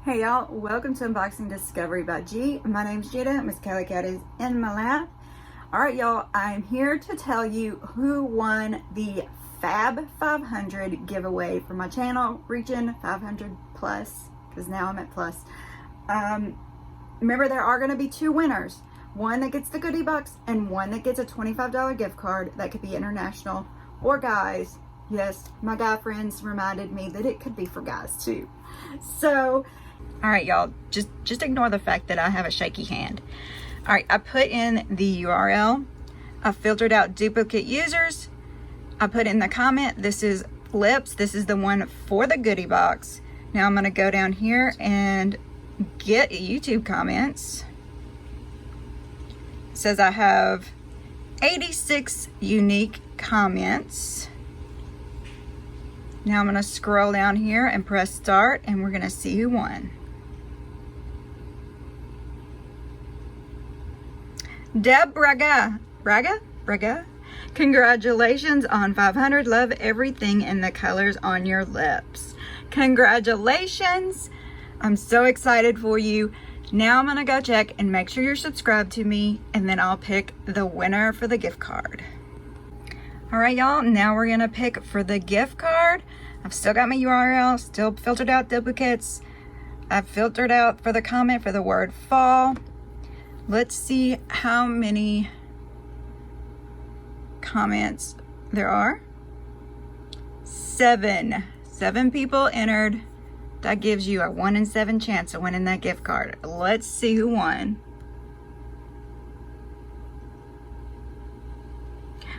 Hey y'all, welcome to Unboxing Discovery by G. My name's Gina, Miss Kelly Cat is in my lap. Alright y'all, I'm here to tell you who won the Fab 500 giveaway for my channel, reaching 500 plus, because now I'm at plus. Remember, there are going to be two winners. One that gets the goodie box and one that gets a $25 gift card that could be international or guys. Yes, my guy friends reminded me that it could be for guys too. So, all right, y'all, just ignore the fact that I have a shaky hand. All right, I put in the URL. I filtered out duplicate users. I put in the comment. This is lips. This is the one for the goodie box. Now I'm going to go down here and get YouTube comments. It says I have 86 unique comments. Now I'm going to scroll down here and press start, and we're going to see who won. Deb Braga. Congratulations on 500. Love everything in the colors on your lips. Congratulations. I'm so excited for you. Now I'm going to go check and make sure you're subscribed to me, and then I'll pick the winner for the gift card. All right, y'all, now we're gonna pick for the gift card. I've still got my URL, still filtered out duplicates. I've filtered out for the comment for the word fall. Let's see how many comments there are. 7 people entered. That gives you a 1 in 7 chance of winning that gift card. Let's see who won.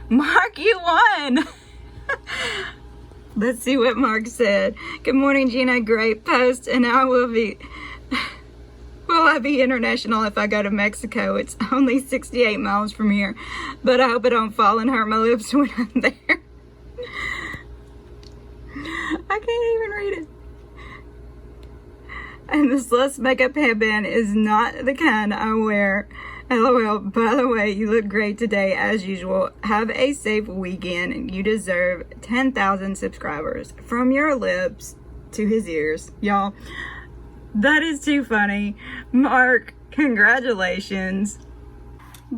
Mark, you won! Let's see what Mark said. Good morning, Gina. Great post. And I will be... Will I be international if I go to Mexico? It's only 68 miles from here. But I hope I don't fall and hurt my lips when I'm there. I can't even read it. And this Less Makeup headband is not the kind I wear. LOL. By the way, you look great today as usual. Have a safe weekend. You deserve 10,000 subscribers. From your lips to his ears. Y'all, that is too funny. Mark, congratulations.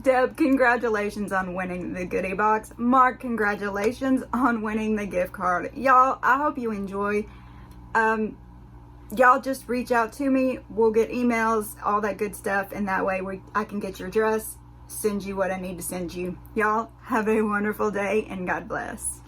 Deb, congratulations on winning the goodie box. Mark, congratulations on winning the gift card. Y'all, I hope you enjoy. Y'all just reach out to me. We'll get emails, all that good stuff, and that way I can get your address, send you what I need to send you. Y'all have a wonderful day, and God bless.